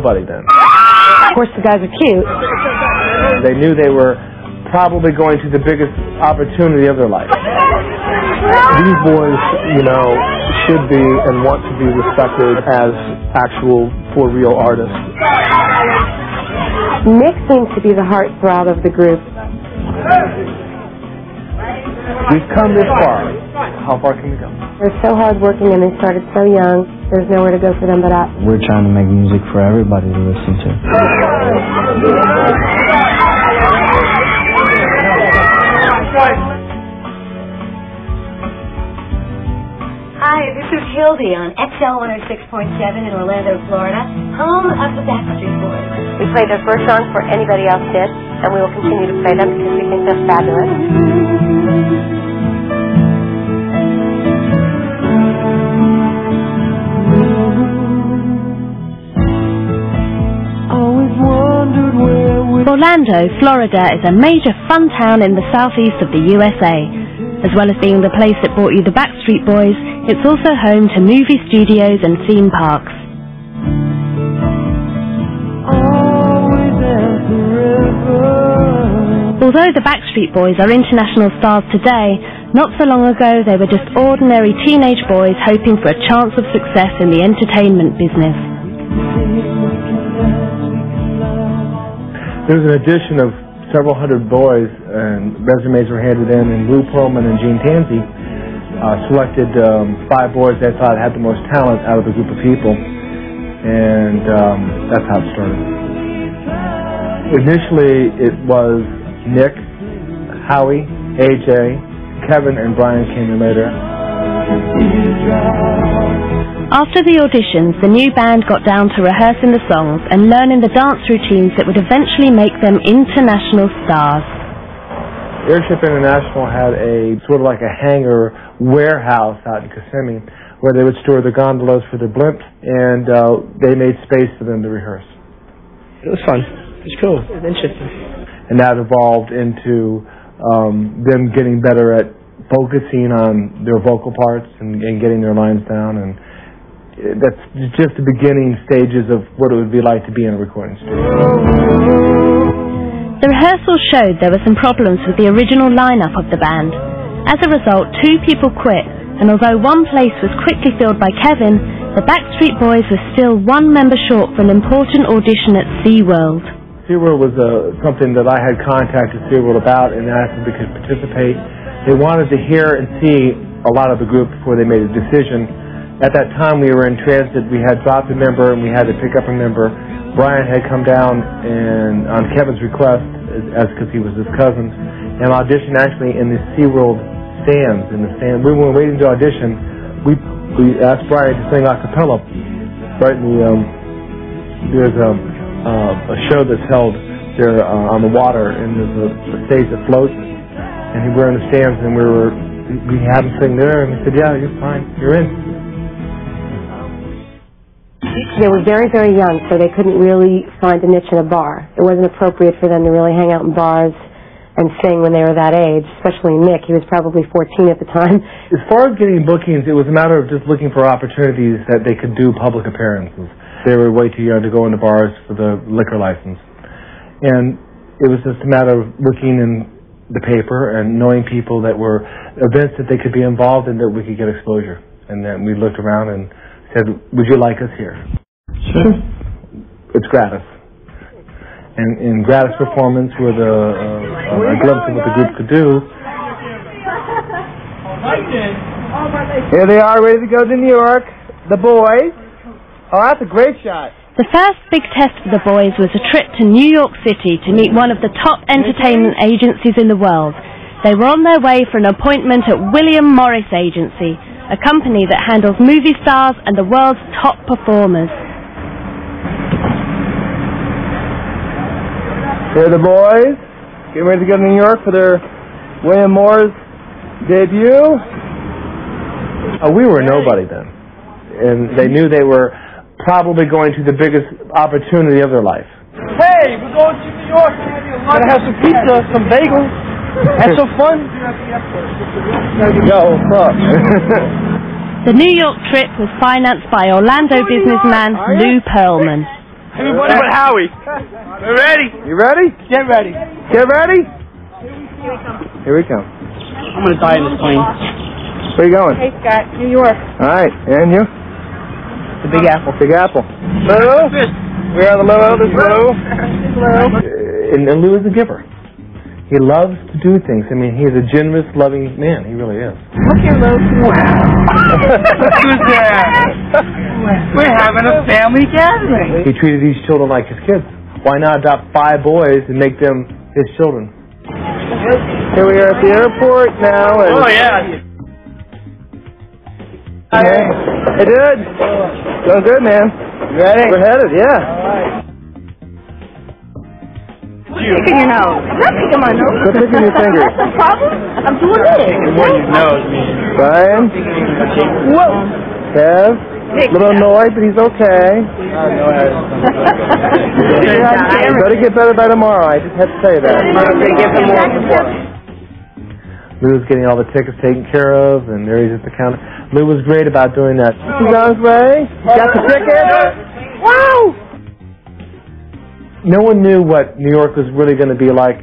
nobody then. Of course, the guys are cute. They knew they were probably going to the biggest opportunity of their life. These boys, you know, should be and want to be respected as actual, for real artists. Nick seems to be the heartthrob of the group. We've come this far. How far can we go? They're so hardworking and they started so young. There's nowhere to go for them but up. We're trying to make music for everybody to listen to. Hi, this is Hildy on XL 106.7 in Orlando, Florida, home of the Backstreet Boys. We played their first song before anybody else did, and we will continue to play them because we think they're fabulous. Orlando, Florida is a major fun town in the southeast of the USA. As well as being the place that brought you the Backstreet Boys, it's also home to movie studios and theme parks. Although the Backstreet Boys are international stars today, not so long ago they were just ordinary teenage boys hoping for a chance of success in the entertainment business. There's an addition of several hundred boys, and resumes were handed in, and Lou Pearlman and Gene Tansey selected 5 boys they thought had the most talent out of the group of people, and that's how it started. Initially, it was Nick, Howie, AJ, Kevin, and Brian came in later. After the auditions, the new band got down to rehearsing the songs and learning the dance routines that would eventually make them international stars. Airship International had a sort of like a hangar warehouse out in Kissimmee where they would store the gondolas for their blimps, and they made space for them to rehearse. It was fun. It was cool. It was interesting. And that evolved into them getting better at focusing on their vocal parts and getting their lines down, and that's just the beginning stages of what it would be like to be in a recording studio. The rehearsals showed there were some problems with the original lineup of the band. As a result, 2 people quit, and although one place was quickly filled by Kevin, the Backstreet Boys were still 1 member short for an important audition at SeaWorld. SeaWorld was something that I had contacted SeaWorld about and asked if they could participate. They wanted to hear and see a lot of the group before they made a decision. At that time, we were in transit. We had dropped a member, and we had to pick up a member. Brian had come down and on Kevin's request, because he was his cousin, and auditioned actually in the SeaWorld stands. We were waiting to audition. We asked Brian to sing a cappella. Right in the there's a show that's held there on the water, and there's a stage that floats, and we're in the stands, and we had him sing there, and he said, "Yeah, you're fine. You're in." They were very, very young, so they couldn't really find a niche in a bar. It wasn't appropriate for them to really hang out in bars and sing when they were that age, especially Nick. He was probably 14 at the time. As far as getting bookings, it was a matter of just looking for opportunities that they could do public appearances. They were way too young to go into bars for the liquor license. And it was just a matter of looking in the paper and knowing people that were events that they could be involved in that we could get exposure. And then we looked around and said, "Would you like us here?" Sure. It's gratis. And in gratis performance with a glimpse of what the group could do. Here they are, ready to go to New York. The boys. Oh, that's a great shot. The first big test for the boys was a trip to New York City to meet one of the top entertainment agencies in the world. They were on their way for an appointment at William Morris Agency, a company that handles movie stars and the world's top performers. Here are the boys, getting ready to go to New York for their William Morris debut. We were nobody then, and they knew they were probably going to the biggest opportunity of their life. Hey, we're going to New York. Gonna have some pizza, some bagels, and some fun. Yo, what's up? The New York trip was financed by Orlando businessman Lou Pearlman. Everybody but Howie. We're ready. You ready? Get ready. Get ready? Here we come. I'm gonna die in this plane. Where are you going? Hey, Scott, New York. All right, and you? The Big Apple. Big Apple. Lou? We are the Lou. This is Lou. And Lou is a giver. He loves to do things. I mean, he's a generous, loving man. He really is. Look here, Lou. Who's there? We're having a family gathering. He treated these children like his kids. Why not adopt 5 boys and make them his children? Here we are at the airport now. And Oh, yeah. Hey, dude. Doing good, man. You ready? We're headed, yeah. Picking your nose. I'm not picking my nose. Quit picking your fingers. That's the problem. I'm doing this. More your nose, man. Brian. Whoa. Kev. A little annoyed, but he's okay. You better get better by tomorrow. I just had to say that. Lou was getting all the tickets taken care of, and there he's at the counter. Lou was great about doing that. He's on his way. Got the ticket. Wow! No one knew what New York was really going to be like.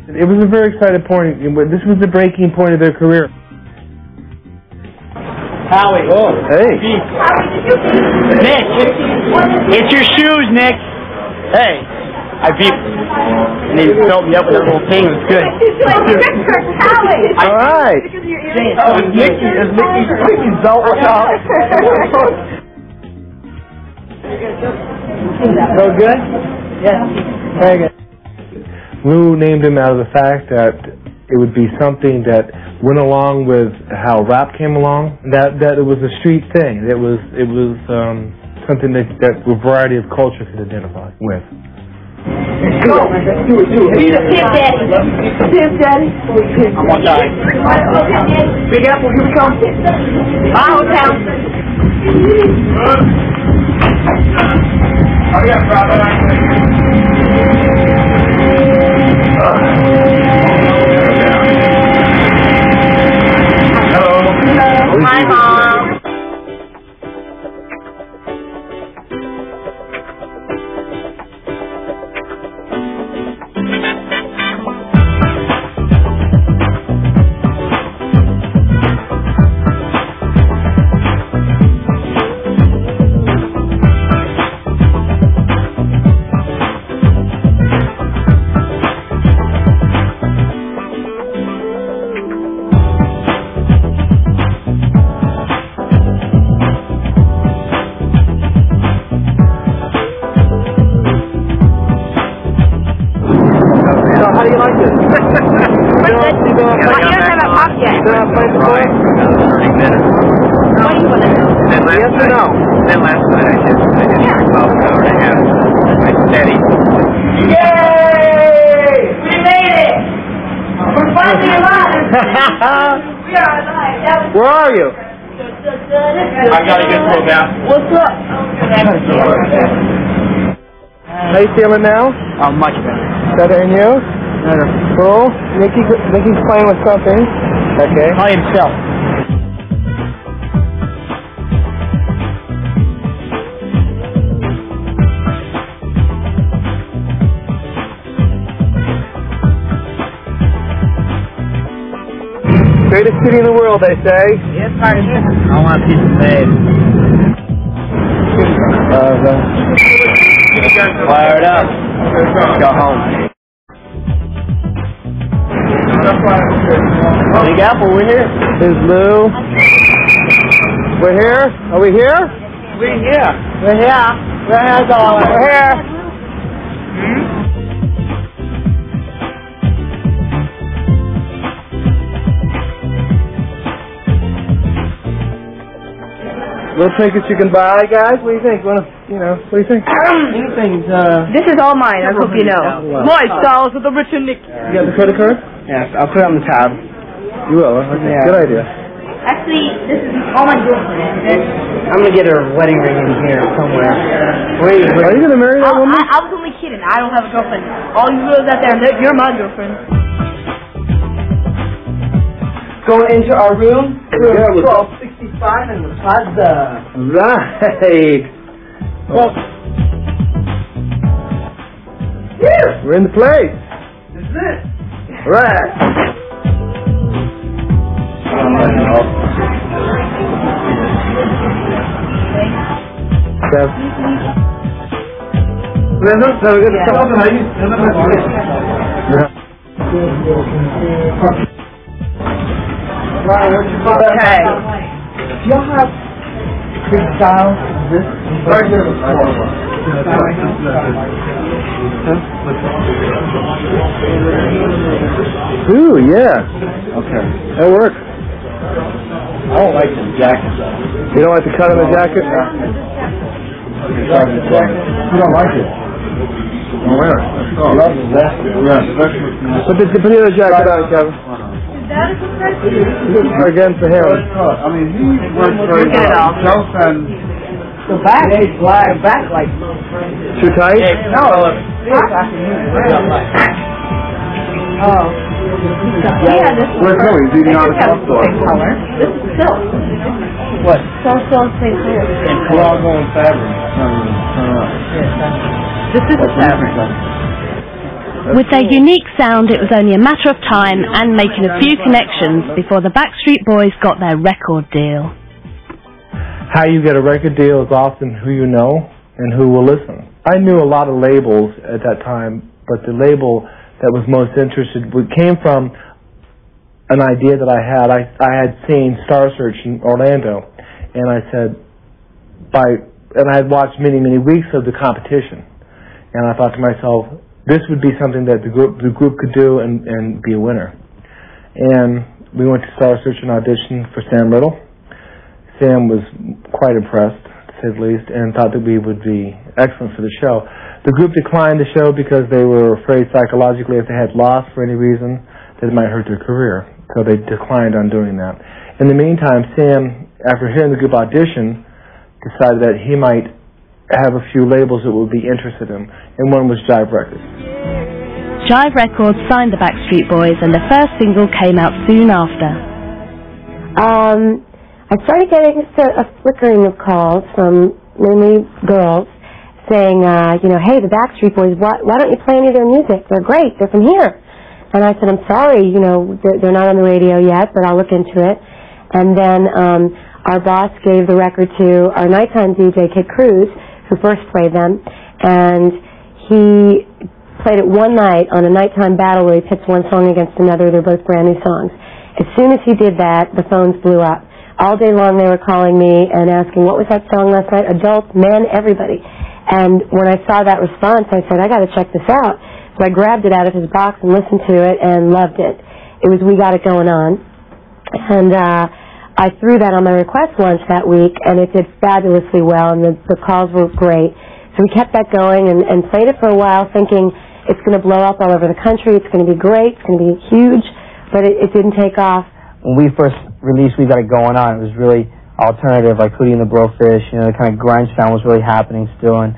It was a very exciting point. This was the breaking point of their career. Howie. Oh, hey. Nick. It's your shoes, Nick. Hey. I beat and they filled me up with that little thing. It was good. All right. Mickey's belt was out. So good? Yeah. Very good. Lou named him out of the fact that it would be something that went along with how rap came along. That it was a street thing. It was something that a variety of culture could identify with. Do it. Pimp Daddy. I'm on time. Big Apple, here we come. Town. Hurry up, brother. Hello. Hi, Mom. How do you like this? Pretty good. You don't have a pop yet. Still not playing the boy? 30 minutes. What do you want to do? Then last Yes or no? Then last night I did about an hour and a half. I steady. Yay! We made it! We're finally alive! We are alive. Where are you? I gotta get to a bathroom. What's up? How you feeling now? Oh, much better. Better than you? Better. Cool. Mickey's playing with something. Okay. By himself. Greatest city in the world, they say. Yes, pardon. I want a piece of bed. Fire it up. Let's go home. Big Apple, we're here. Here's Lou. We're here? Are we here? We're here. We're here. We're here, darling. We're here. Little trinkets you can buy, guys. What do you think? What do you think? Anything's, This is all mine, I hope you know. Lifestyles with the rich and Nick. You got the credit card? yes, I'll put it on the tab. You will. Okay. Yeah. Good idea. Actually, this is all my girlfriend. I'm gonna get her wedding ring in here somewhere. Wait, Are you gonna marry that woman? I was only kidding. I don't have a girlfriend. All you girls out there, you're my girlfriend. Going into our room. Yeah, we're 1265 in the plaza. Right. Well, We're in the place. This is it. All right. Okay. You'll have freestyle this. Ooh, yeah. Okay. That works. I don't like the jacket though. You don't like the cut on the jacket? You don't like it? Don't wear it. Love the vest. Yeah. Put the other jacket on, Kevin. Again for him. I mean, he works very himself and The back is wide back like. Too tight? No. Oh. Yeah, this is. where's Billy? Is eating on the top floor. Color. This is silk. What? So same color. We're all going fabric. This is a fabric. With their unique sound, it was only a matter of time and making a few connections before the Backstreet Boys got their record deal. How you get a record deal is often who you know and who will listen. I knew a lot of labels at that time, but the label that was most interested came from an idea that I had. I had seen Star Search in Orlando, and I said, and I had watched many weeks of the competition, and I thought to myself, this would be something that the group could do and be a winner. And we went to Star Search and auditioned for Sam Little. Sam was quite impressed, to say the least, and thought that we would be excellent for the show. The group declined the show because they were afraid psychologically if they had lost for any reason that it might hurt their career. So they declined on doing that. In the meantime, Sam, after hearing the group audition, decided that he might have a few labels that would be interested in him, and one was Jive Records. Jive Records signed the Backstreet Boys, and the first single came out soon after. I started getting a flickering of calls from mainly girls saying, hey, the Backstreet Boys, why don't you play any of their music? They're great. They're from here. And I said, I'm sorry, they're not on the radio yet, but I'll look into it. And then our boss gave the record to our nighttime DJ, Kid Cruz, who first played them. And he played it one night on a nighttime battle where he pits one song against another. They're both brand new songs. As soon as he did that, the phones blew up. All day long they were calling me and asking, what was that song last night? Adults, men, everybody. And when I saw that response, I said, I got to check this out. So I grabbed it out of his box and listened to it and loved it. It was We Got It Going On. And I threw that on my request lunch that week, and it did fabulously well, and the calls were great. So we kept that going and played it for a while, thinking it's going to blow up all over the country, it's going to be great, it's going to be huge, but it didn't take off. When we first released We Got It Going On, it was really alternative, like Hootie and the Blowfish, the kind of grunge sound was really happening still, and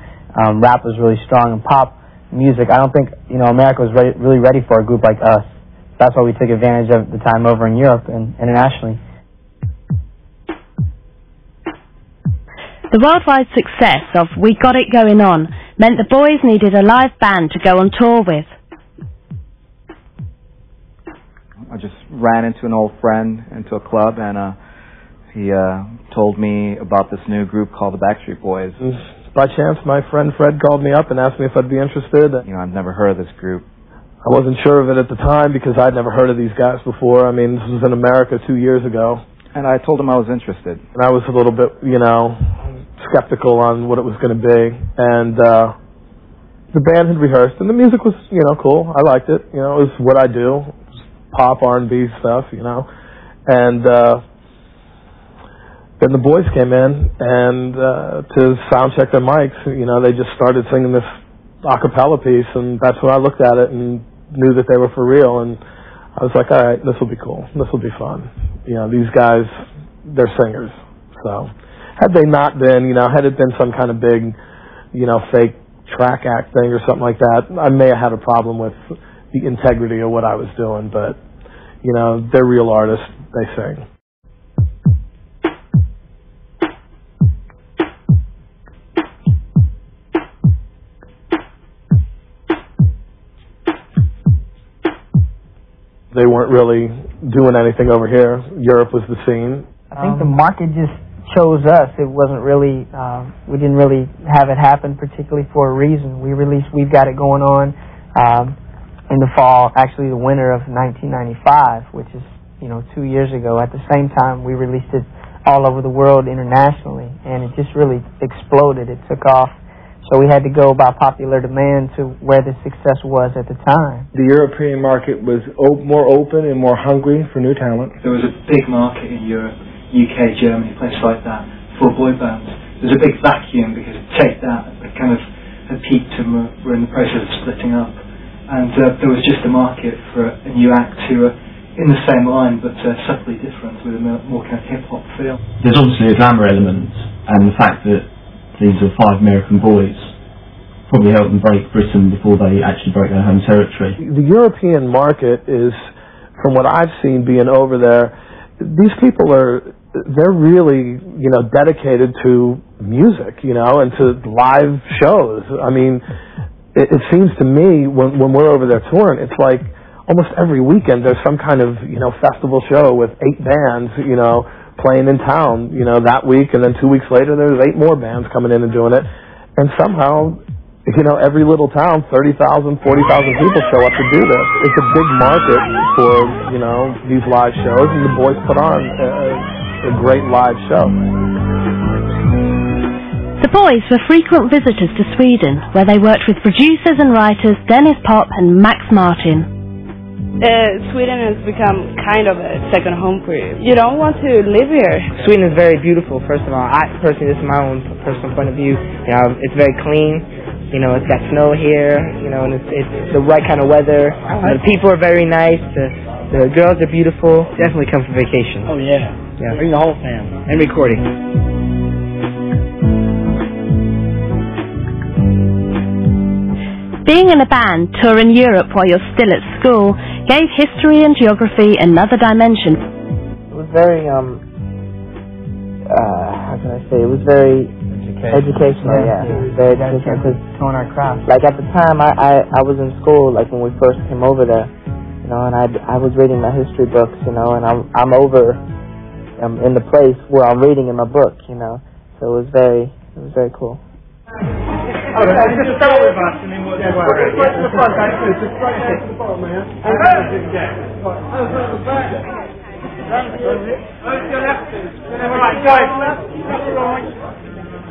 rap was really strong, and pop music, I don't think, America was really ready for a group like us. That's why we took advantage of the time over in Europe and internationally. The worldwide success of We Got It Going On meant the boys needed a live band to go on tour with. I just ran into an old friend into a club, and he told me about this new group called the Backstreet Boys. By chance, my friend Fred called me up and asked me if I'd be interested. I've never heard of this group. I wasn't sure of it at the time because I'd never heard of these guys before. I mean, this was in America 2 years ago. And I told him I was interested. And I was a little bit, skeptical on what it was going to be. And the band had rehearsed, and the music was, cool. I liked it. It was what I do. Pop, R&B stuff, and then the boys came in and to sound check their mics, they just started singing this a cappella piece, and that's when I looked at it and knew that they were for real, and I was like, all right, this will be cool, this will be fun. These guys, they're singers. So had they not been, had it been some kind of big, fake track act thing or something like that, I may have had a problem with the integrity of what I was doing, but, they're real artists, they sing. They weren't really doing anything over here. Europe was the scene. I think the market just chose us. It wasn't really, we didn't really have it happen particularly for a reason. We released We've Got It Going On in the fall, actually the winter of 1995, which is, 2 years ago. At the same time, we released it all over the world internationally, and it just really exploded. It took off. So we had to go by popular demand to where the success was at the time. The European market was more open and more hungry for new talent. There was a big market in Europe, UK, Germany, places like that, for boy bands. There's a big vacuum because Take That kind of had peaked and we're in the process of splitting up. And there was just a market for a new act who were in the same line but subtly different with a more kind of hip-hop feel. There's obviously a glamour element, and the fact that these are 5 American boys probably helped them break Britain before they actually broke their home territory. The European market is, from what I've seen being over there, these people they're really, dedicated to music, and to live shows. I mean, it seems to me when we're over there touring, it's like almost every weekend there's some kind of, festival show with 8 bands, playing in town, that week, and then 2 weeks later there's 8 more bands coming in and doing it. And somehow, every little town, 30,000, 40,000 people show up to do this. It's a big market for, these live shows, and the boys put on a great live show. The boys were frequent visitors to Sweden, where they worked with producers and writers Dennis Pop and Max Martin. Sweden has become kind of a second home for you. You don't want to live here. Sweden is very beautiful, first of all. Personally, this is my own personal point of view. It's very clean. It's got snow here, and it's the right kind of weather. The people are very nice. The girls are beautiful. Definitely come for vacation. Oh, yeah. Bring the whole family. And recording. Being in a band, touring Europe while you're still at school, gave history and geography another dimension. It was very, how can I say, it was very educational, yeah. It was very educational, because showing our craft. Like at the time, I was in school, like when we first came over there, and I was reading my history books, and I'm over in the place where I'm reading in my book, so it was very cool. Oh, just start with us and then we'll go right to the front, just straight ahead to the bottom, man. Right, guys.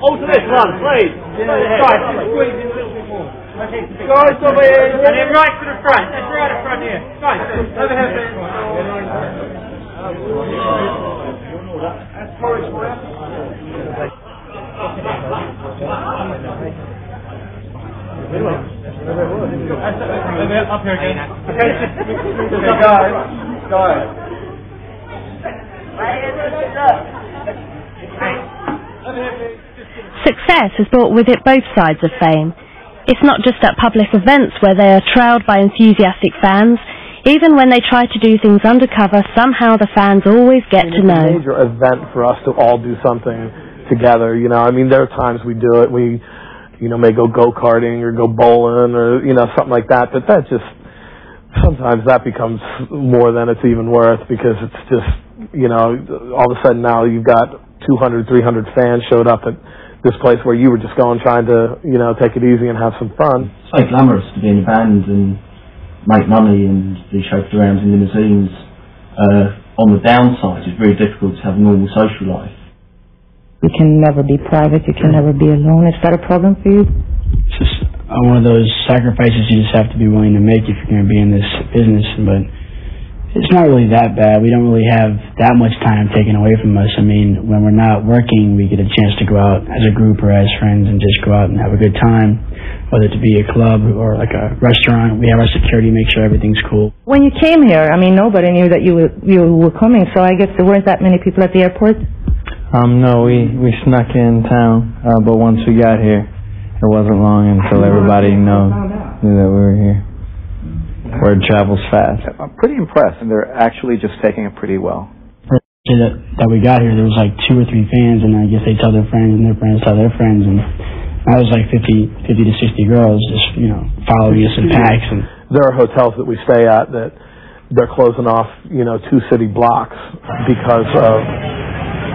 All to this one, please. Guys, squeeze in a little bit more. Guys, over here. And then right to the front. That's right up front here. Guys, over here. That's Forest Square. Up here again. Okay, guys. Success has brought with it both sides of fame. It's not just at public events where they are trailed by enthusiastic fans. Even when they try to do things undercover, somehow the fans always get to know. It's a major event for us to all do something together. There are times we do it. We may go go-karting or go bowling or, something like that. But that just, sometimes that becomes more than it's even worth because it's just, all of a sudden now you've got 200, 300 fans showed up at this place where you were just going trying to, take it easy and have some fun. It's so glamorous to be in a band and make money and be chauffeured around in limousines. On the downside, it's very difficult to have a normal social life. You can never be private. You can never be alone. Is that a problem for you? It's just one of those sacrifices you just have to be willing to make if you're going to be in this business. But it's not really that bad. We don't really have that much time taken away from us. I mean, when we're not working, we get a chance to go out as a group or as friends and just go out and have a good time, whether it be a club or like a restaurant. We have our security make sure everything's cool. When you came here, I mean, nobody knew that you were coming, so I guess there weren't that many people at the airport? No, we snuck in town, but once we got here, it wasn't long until everybody knew that we were here. Word travels fast. I'm pretty impressed, and they're actually just taking it pretty well. That we got here, there was like 2 or 3 fans, and I guess they tell their friends, and their friends tell their friends, and I was like 50 to 60 girls just, following us in packs. And there are hotels that we stay at that they're closing off, 2 city blocks because of,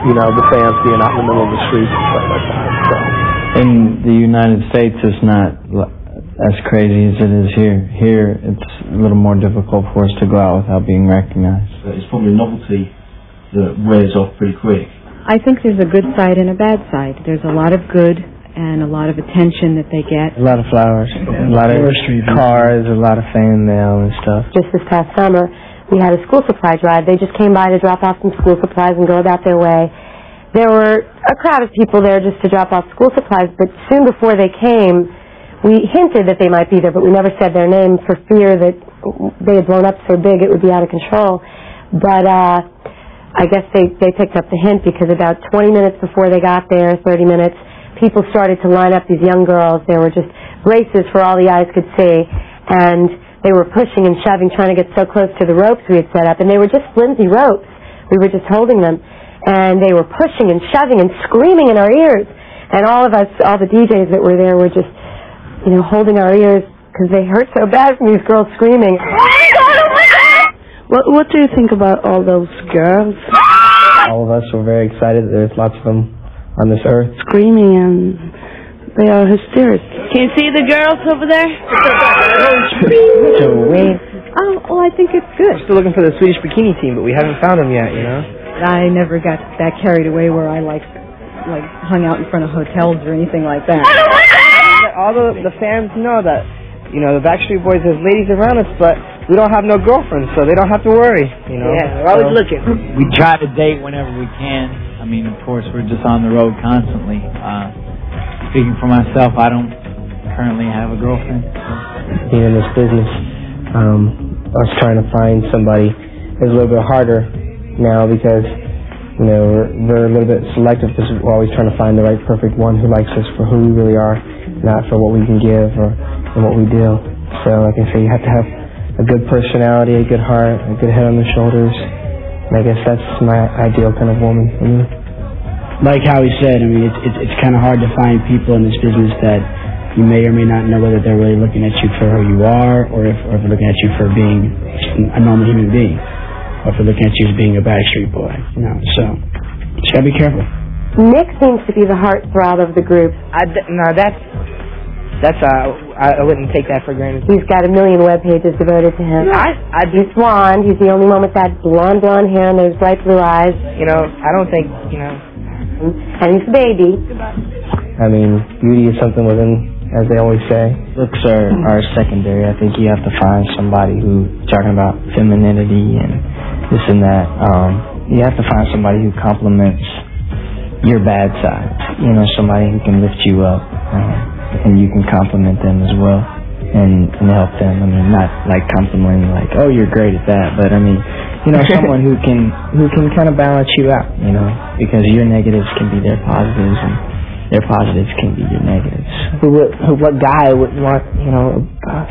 the fans being out in the middle of the streets and stuff like that. So. In the United States, it's not as crazy as it is here. Here, it's a little more difficult for us to go out without being recognized. It's probably a novelty that wears off pretty quick. I think there's a good side and a bad side. There's a lot of good and a lot of attention that they get. A lot of flowers, a lot of cars, a lot of fan mail and stuff. Just this past summer, we had a school supply drive. They just came by to drop off some school supplies and go about their way. There were a crowd of people there just to drop off school supplies, but soon before they came, we hinted that they might be there, but we never said their name for fear that they had blown up so big it would be out of control. But I guess they picked up the hint, because about 20 minutes before they got there, 30 minutes, people started to line up these young girls. There were just races for all the eyes could see, and they were pushing and shoving, trying to get so close to the ropes we had set up, and they were just flimsy ropes. We were just holding them, and they were pushing and shoving and screaming in our ears, and all of us, all the DJs that were there, were just, holding our ears because they hurt so bad from these girls screaming. Oh my God! Oh my God! What do you think about all those girls? All of us were very excited that there's lots of them on this earth. Screaming, and they are hysterical. Can you see the girls over there? Oh, I think it's good. We're still looking for the Swedish bikini team, but we haven't found them yet, I never got that carried away where I like hung out in front of hotels or anything like that. All the fans know that, the Backstreet Boys has ladies around us, but we don't have no girlfriends, so they don't have to worry, Yeah, we're always looking. We try to date whenever we can. I mean, of course, we're just on the road constantly. Speaking for myself, I don't currently have a girlfriend. Being in this business, us trying to find somebody is a little bit harder now because, we're a little bit selective because we're always trying to find the right perfect one who likes us for who we really are, not for what we can give or what we do. So, like I say, you have to have a good personality, a good heart, a good head on the shoulders. And I guess that's my ideal kind of woman for me. Like Howie said, I mean, it's kind of hard to find people in this business that you may or may not know whether they're really looking at you for who you are, or if they're looking at you for being a normal human being, or if they're looking at you as being a Backstreet Boy. So just gotta be careful. Nick seems to be the heartthrob of the group. I wouldn't take that for granted. He's got 1 million web pages devoted to him. He's blonde. He's the only one with that blonde hair and those bright blue eyes. I don't think, And he's a baby. I mean, beauty is something within, as they always say. Looks are secondary. I think you have to find somebody who, talking about femininity and this and that, you have to find somebody who complements your bad side. Somebody who can lift you up, and you can compliment them as well and help them. I mean, not like complimenting like, oh, you're great at that, but I mean, someone who can kind of balance you out, because your negatives can be their positives and their positives can be your negatives. What guy would want, a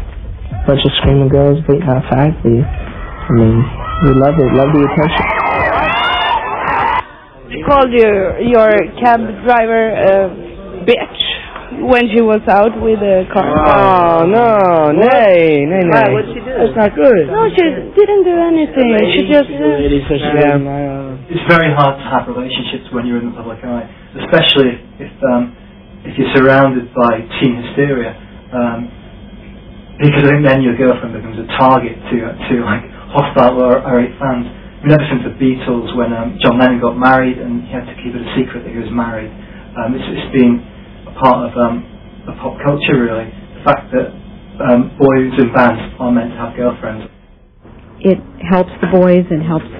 bunch of screaming girls waiting outside for you? I mean, we love it, love the attention. She called your cab driver bitch when she was out with the car. Oh, no, nay. What'd she do? That's not good. No, she didn't do anything. She just... It's very hard to have relationships when you're in the public eye, especially if you're surrounded by teen hysteria, because I think then your girlfriend becomes a target to like hostile or irate fans. I mean, ever since the Beatles, when John Lennon got married and he had to keep it a secret that he was married, it's been a part of pop culture, really. The fact that boys in bands are meant to have girlfriends. It helps the boys and helps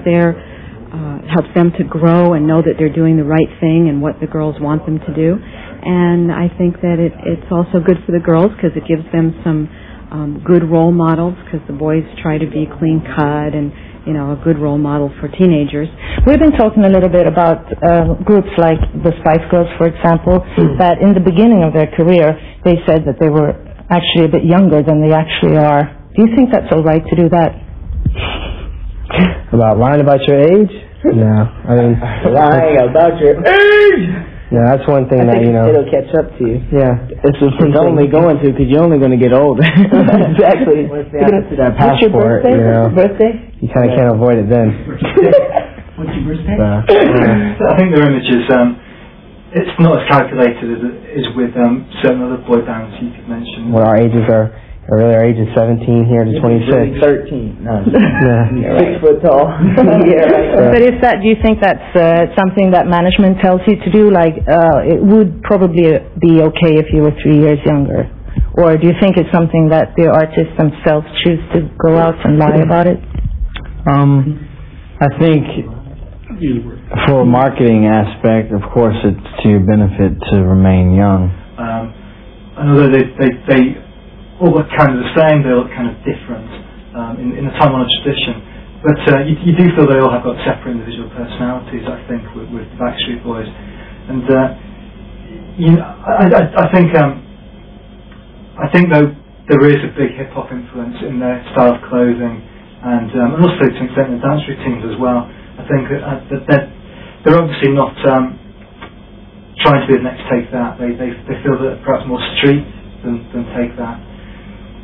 them to grow and know that they're doing the right thing and what the girls want them to do. And I think that it's also good for the girls because it gives them some good role models, because the boys try to be clean cut and a good role model for teenagers. We've been talking a little bit about groups like the Spice Girls, for example, that in the beginning of their career, they said that they were actually a bit younger than they actually are. Do you think that's all right to do that? About lying about your age? No. I mean, lying about your age? Yeah, that's one thing that, it'll catch up to you. Yeah. It's only going to, because you're only going to get older. Exactly. Once they have to see that What's your passport, birthday? you kind of can't avoid it then. What's your birthday? I think their image is, it's not as calculated as it is with certain other boy bands you could mention. What our ages are our age is 17 here to 26. 13. No. Yeah. 6 foot tall. But do you think that's something that management tells you to do? Like, it would probably be okay if you were 3 years younger. Or do you think it's something that the artists themselves choose to go out and lie about it? I think for a marketing aspect, of course, it's to your benefit to remain young. I know that they all look kind of the same, they look kind of different in a time-honored tradition. But you do feel they all have got separate individual personalities, I think, with the Backstreet Boys. And I think though there is a big hip-hop influence in their style of clothing, and also to an extent in the dance routines as well. I think that they're obviously not trying to be the next Take That. They feel that perhaps more street than Take That.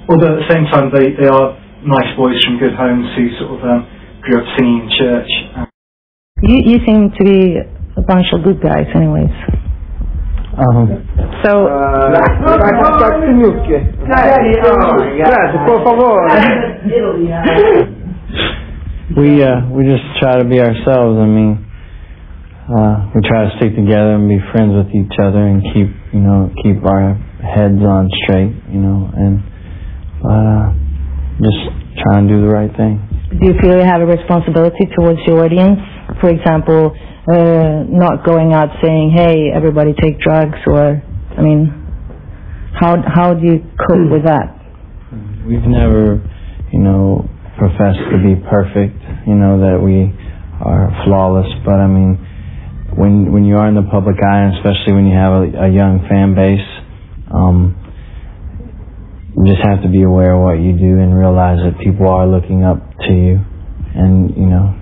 Although at the same time they are nice boys from good homes who sort of grew up singing in church. You seem to be a bunch of good guys anyways. So... We just try to be ourselves. I mean, we try to stick together and be friends with each other and keep our heads on straight, and just try and do the right thing. Do you feel you have a responsibility towards your audience? For example, not going out saying, "Hey, everybody take drugs," or, I mean, how do you cope with that? We've never, professed to be perfect, that we are flawless, but I mean, when you are in the public eye, and especially when you have a young fan base, you just have to be aware of what you do and realize that people are looking up to you, and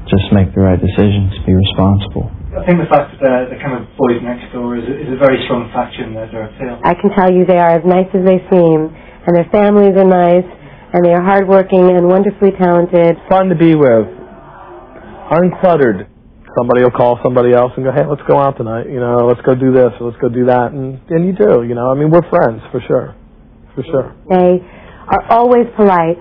just make the right decisions, be responsible. I think the fact that they're kind of boys next door is a very strong factor in their appeal. I can tell you they are as nice as they seem, and their families are nice, and they are hardworking and wonderfully talented. Fun to be with, uncluttered. Somebody will call somebody else and go, "Hey, let's go out tonight. Let's go do this, or let's go do that," and you do. I mean, we're friends for sure. For sure. They are always polite.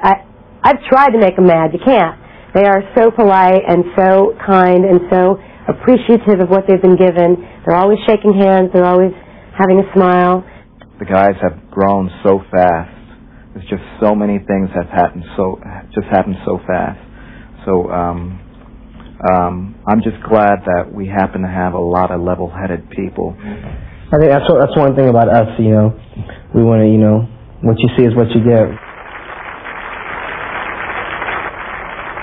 I've tried to make them mad. You can't. They are so polite and so kind and so appreciative of what they've been given. They're always shaking hands. They're always having a smile. The guys have grown so fast. There's just so many things have happened so fast. So I'm just glad that we happen to have a lot of level-headed people. I think that's one thing about us. We want to what you see is what you get.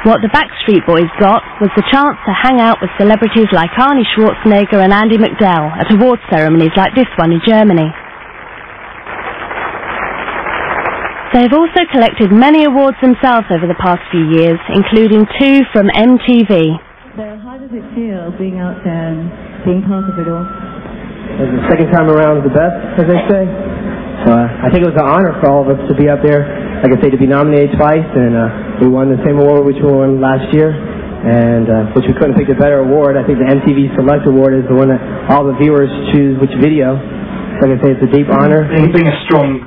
What the Backstreet Boys got was the chance to hang out with celebrities like Arnie Schwarzenegger and Andy McDowell at awards ceremonies like this one in Germany. They have also collected many awards themselves over the past few years, including 2 from MTV. So how does it feel being out there and being part of it all? The second time around is the best, as they say. So I think it was an honor for all of us to be up there. Like I say, to be nominated twice, and we won the same award which we won last year, and which we couldn't pick a better award. I think the MTV Select Award is the one that all the viewers choose which video. Like I say, it's a deep honor. Being a strong,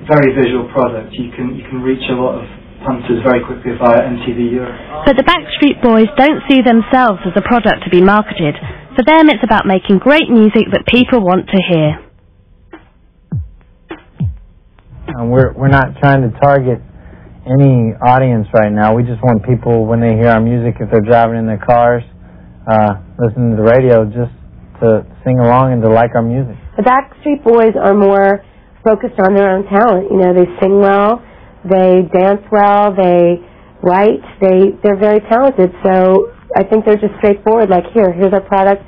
very visual product, you can reach a lot of punters very quickly via MTV Europe. But the Backstreet Boys don't see themselves as a product to be marketed. For them, it's about making great music that people want to hear. We're not trying to target any audience right now. We just want people, when they hear our music, if they're driving in their cars, listening to the radio, just to sing along and to like our music. The Backstreet Boys are more focused on their own talent. They sing well, they dance well, they write, they're very talented. So I think they're just straightforward, like, here's our product,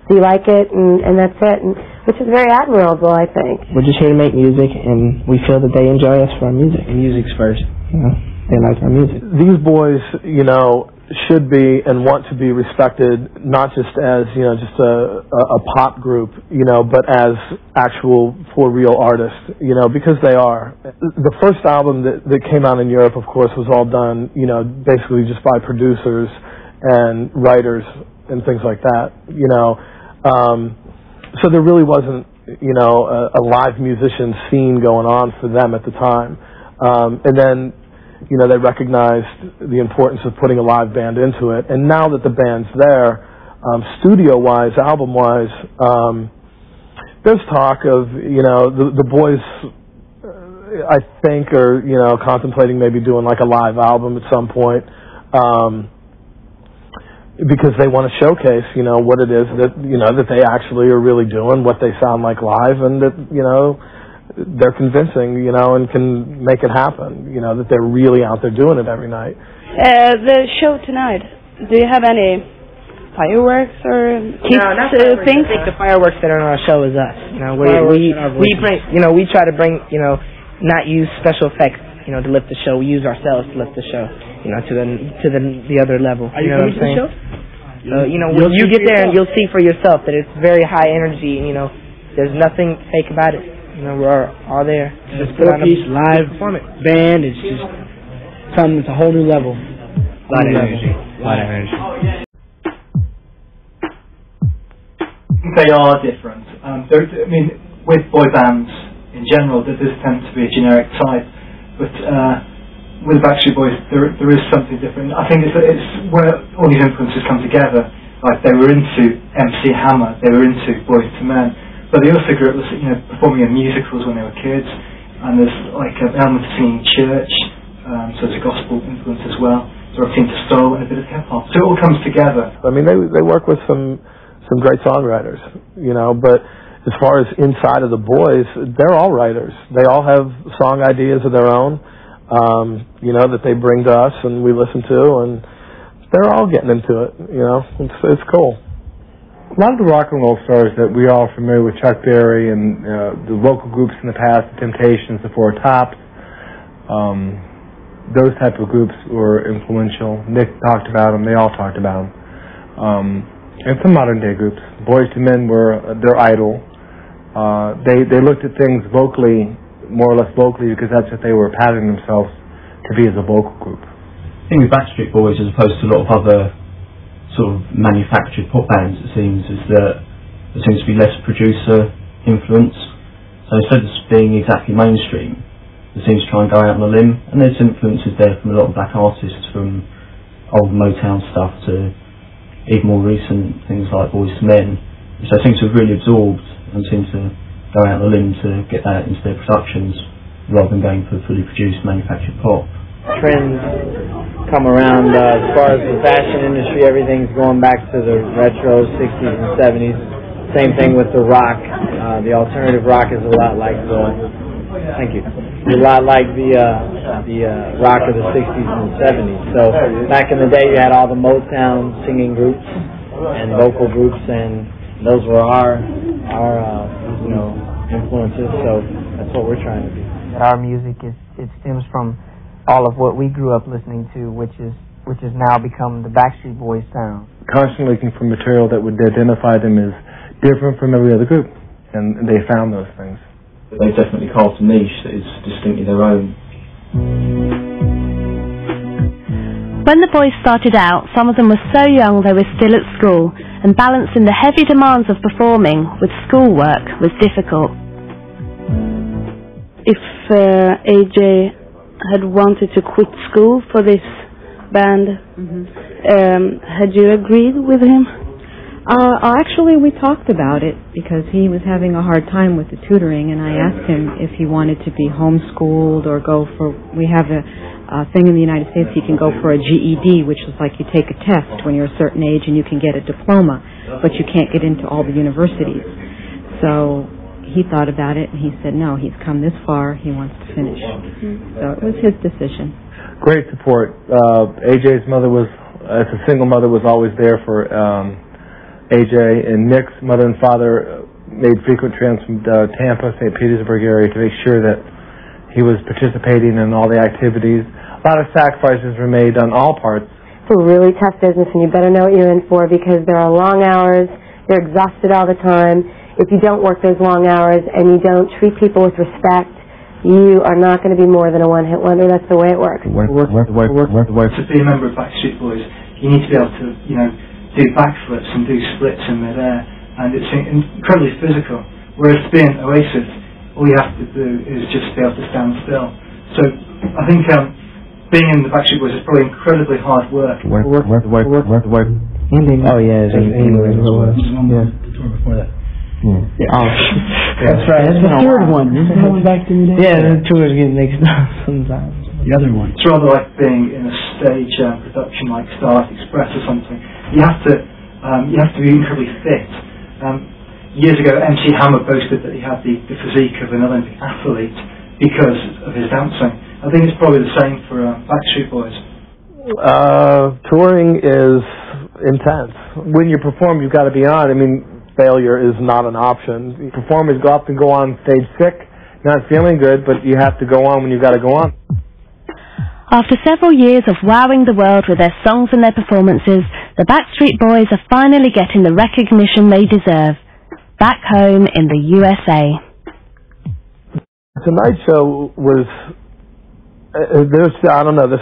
do you like it, and that's it, which is very admirable, I think. We're just here to make music, and we feel that they enjoy us for our music. And music's first. They like our music. These boys, should be and want to be respected, not just as just a pop group, but as actual for real artists, because they are. The first album that came out in Europe, of course, was all done, basically just by producers and writers and things like that, so there really wasn't, a live musician scene going on for them at the time, and then. They recognized the importance of putting a live band into it. And now that the band's there, studio-wise, album-wise, there's talk of, the boys, I think, are, contemplating maybe doing like a live album at some point, because they want to showcase, what it is that, that they actually are really doing, what they sound like live, and that, they're convincing, and can make it happen, that they're really out there doing it every night. The show tonight, do you have any fireworks or kids things? I think the fireworks that are on our show is us. We try to bring, not use special effects, to lift the show. We use ourselves to lift the show, to the other level. Are you coming to the show? When you get there, and you'll see for yourself that it's very high energy, and, there's nothing fake about it. We're all there. It's a four-piece live band. It's just something. It's a whole new level. A lot of energy. They are different. With boy bands in general, there does tend to be a generic type, but with Backstreet Boys, there is something different. I think it's where all these influences come together. Like they were into MC Hammer, they were into Boys to Men. But they also grew up, performing in musicals when they were kids, and there's like an element of singing in church, so there's a gospel influence as well. They're into soul and a bit of hip hop, so it all comes together. They work with some great songwriters, but as far as inside of the boys, they're all writers. They all have song ideas of their own, that they bring to us and we listen to, and they're all getting into it. It's cool. A lot of the rock and roll stars that we all are familiar with, Chuck Berry and the local groups in the past, the Temptations, the Four Tops, those type of groups were influential. Nick talked about them. They all talked about them. And some modern day groups. Boys to Men were their idol. They looked at things vocally, more or less vocally, because that's what they were patterning themselves to be as a vocal group. I think with Backstreet Boys, as opposed to a lot of other sort of manufactured pop bands, it seems, is that there seems to be less producer influence. So instead of being exactly mainstream, it seems to try and go out on a limb, and there's influences there from a lot of black artists, from old Motown stuff to even more recent things like Boys to Men, which they seem to have really absorbed and seem to go out on a limb to get that into their productions rather than going for fully produced manufactured pop. Trends come around as far as the fashion industry. Everything's going back to the retro 60s and 70s. Same thing with the rock. The alternative rock is a lot like a lot like the rock of the 60s and 70s. So back in the day, you had all the Motown singing groups and vocal groups, and those were our influences. So that's what we're trying to do. Our music it stems from all of what we grew up listening to, which has now become the Backstreet Boys sound. Constantly looking for material that would identify them as different from every other group, and they found those things. They definitely carved a niche that is distinctly their own. When the boys started out, some of them were so young they were still at school, and balancing the heavy demands of performing with schoolwork was difficult. If AJ had wanted to quit school for this band, had you agreed with him? Actually, we talked about it because he was having a hard time with the tutoring, and I asked him if he wanted to be homeschooled or go for. We have a thing in the United States, he can go for a GED, which is like you take a test when you're a certain age and you can get a diploma, but you can't get into all the universities. So he thought about it, and he said, no, he's come this far, he wants to finish. So it was his decision. Great support. AJ's mother was, as a single mother, was always there for AJ, and Nick's mother and father made frequent trips from Tampa, St. Petersburg area to make sure that he was participating in all the activities. A lot of sacrifices were made on all parts. really tough business, and you better know what you're in for, because there are long hours, they're exhausted all the time. If you don't work those long hours and you don't treat people with respect, you are not going to be more than a one-hit wonder. That's the way it works. To be a member of Backstreet Boys, you need to be able to, do backflips and do splits in midair, and it's incredibly physical. Whereas to be in Oasis, all you have to do is just be able to stand still. So I think being in the Backstreet Boys is probably incredibly hard work. Oh yeah, England as well. Yeah. The tour before that. Yeah. Oh, that's right. That's the third one. Isn't that one back to me? Yeah, the tours get mixed up sometimes. The other one. It's rather like being in a stage production like Starlight Express or something. You have to be incredibly fit. Years ago, MC Hammer boasted that he had the physique of an Olympic athlete because of his dancing. I think it's probably the same for Backstreet Boys. Touring is intense. When you perform, you've got to be on. I mean, failure is not an option. Performers go up and go on stage sick, not feeling good, but you have to go on when you've got to go on. After several years of wowing the world with their songs and their performances, the Backstreet Boys are finally getting the recognition they deserve. Back home in the USA. Tonight Show was, there's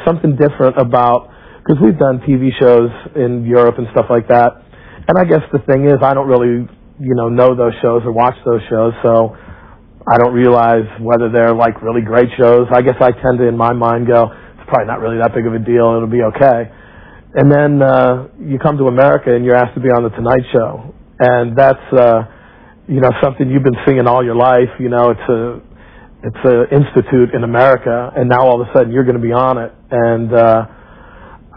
something different about, because we've done TV shows in Europe and stuff like that, and I guess the thing is I don't really, know those shows or watch those shows, so I don't realize whether they're like really great shows. I guess I tend to, in my mind, go, it's probably not really that big of a deal, it'll be okay. And then you come to America and you're asked to be on The Tonight Show, and that's something you've been singing all your life. It's a institute in America, and now all of a sudden you're going to be on it. And I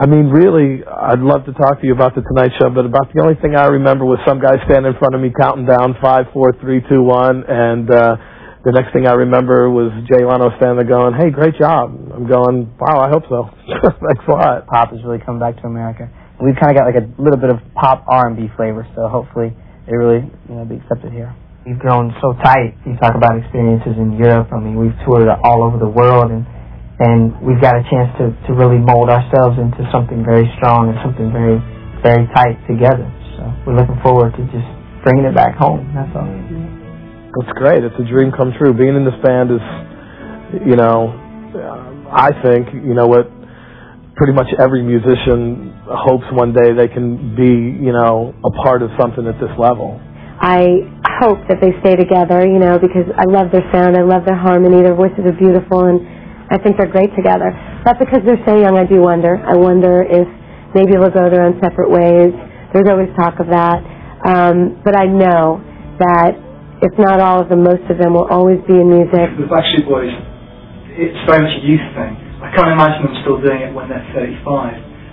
mean, really, I'd love to talk to you about The Tonight Show, but about the only thing I remember was some guy standing in front of me counting down 5, 4, 3, 2, 1, and the next thing I remember was Jay Leno standing there going, "Hey, great job." I'm going, "Wow, I hope so." Thanks a lot. Pop has really come back to America. We've kind of got like a little bit of pop R&B flavor, so hopefully it really be accepted here. We've grown so tight. You talk about experiences in Europe. I mean, we've toured all over the world, and we've got a chance to really mold ourselves into something very strong and something very, very tight together. So we're looking forward to just bringing it back home. That's all. It's great. It's a dream come true. Being in this band is, I think, what pretty much every musician hopes one day they can be, a part of something at this level. I hope that they stay together, because I love their sound, I love their harmony, their voices are beautiful, and I think they're great together. But because they're so young, I do wonder. I wonder if maybe they'll go their own separate ways. There's always talk of that. But I know that if not all of them, most of them will always be in music. The Backstreet Boys, it's very much a youth thing. I can't imagine them still doing it when they're 35.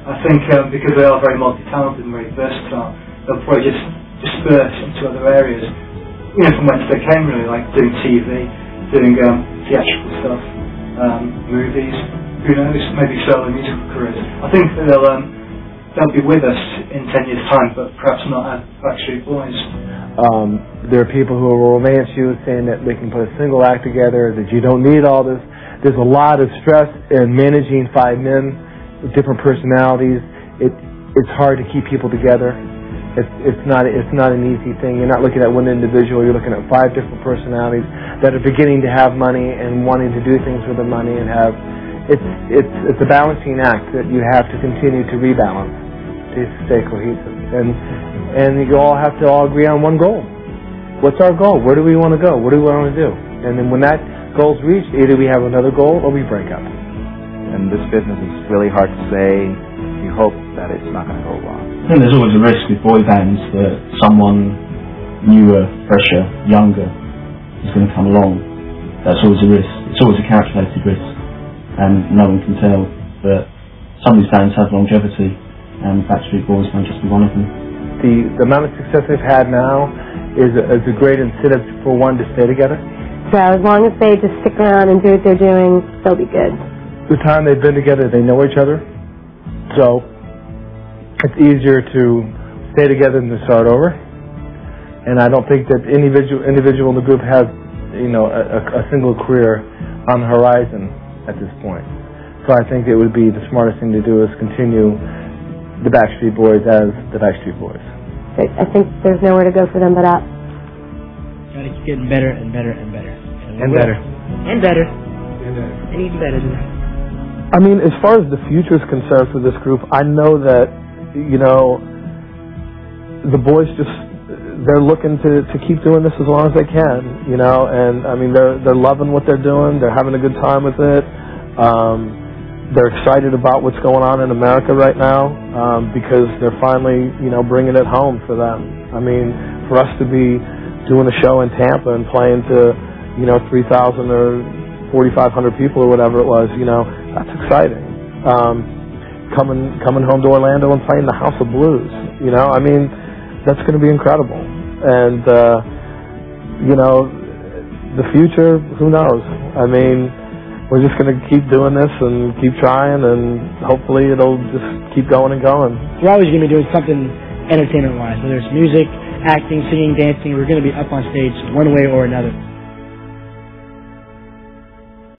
I think because they are very multi-talented and very versatile, they'll probably just disperse into other areas, from whence they came really, like doing TV, doing theatrical stuff, movies, who knows, maybe solo musical careers. I think that they'll be with us in 10 years' time, but perhaps not as Backstreet Boys. There are people who will romance you, saying that they can put a single act together, that you don't need all this. There's a lot of stress in managing 5 men with different personalities. It's hard to keep people together. It's not an easy thing. You're not looking at one individual. You're looking at 5 different personalities that are beginning to have money and wanting to do things with the money and have. It's a balancing act that you have to continue to rebalance to stay cohesive. And you all have to all agree on one goal. What's our goal? Where do we want to go? What do we want to do? And then when that goal's reached, either we have another goal or we break up. And this business is really hard to say. You hope that it's not going to go wrong. I think there's always a risk with boy bands that someone newer, fresher, younger is going to come along. That's always a risk. It's always a calculated risk, and no one can tell. But some of these bands have longevity, and Backstreet Boys might just be one of them. The amount of success they've had now is a great incentive for one to stay together. So as long as they just stick around and do what they're doing, they'll be good. The time they've been together, they know each other, so it's easier to stay together than to start over. And I don't think that individual in the group has, a single career on the horizon at this point. So I think it would be the smartest thing to do is continue the Backstreet Boys as the Backstreet Boys. I think there's nowhere to go for them but up. Gotta keep getting better and better and better. And better. And better. And even better than that. I mean, as far as the future is concerned for this group, I know that, you know, the boys they're looking to keep doing this as long as they can, you know, and I mean, they're loving what they're doing, they're having a good time with it, they're excited about what's going on in America right now, because they're finally, you know, bringing it home for them. I mean, for us to be doing a show in Tampa and playing to, you know, 3,000 or 4,500 people or whatever it was, you know, that's exciting. Coming home to Orlando and playing the House of Blues, you know, I mean, that's going to be incredible. And, you know, the future, who knows? I mean, we're just going to keep doing this and keep trying, and hopefully it'll just keep going and going. We're always going to be doing something entertainment-wise, whether it's music, acting, singing, dancing. We're going to be up on stage one way or another.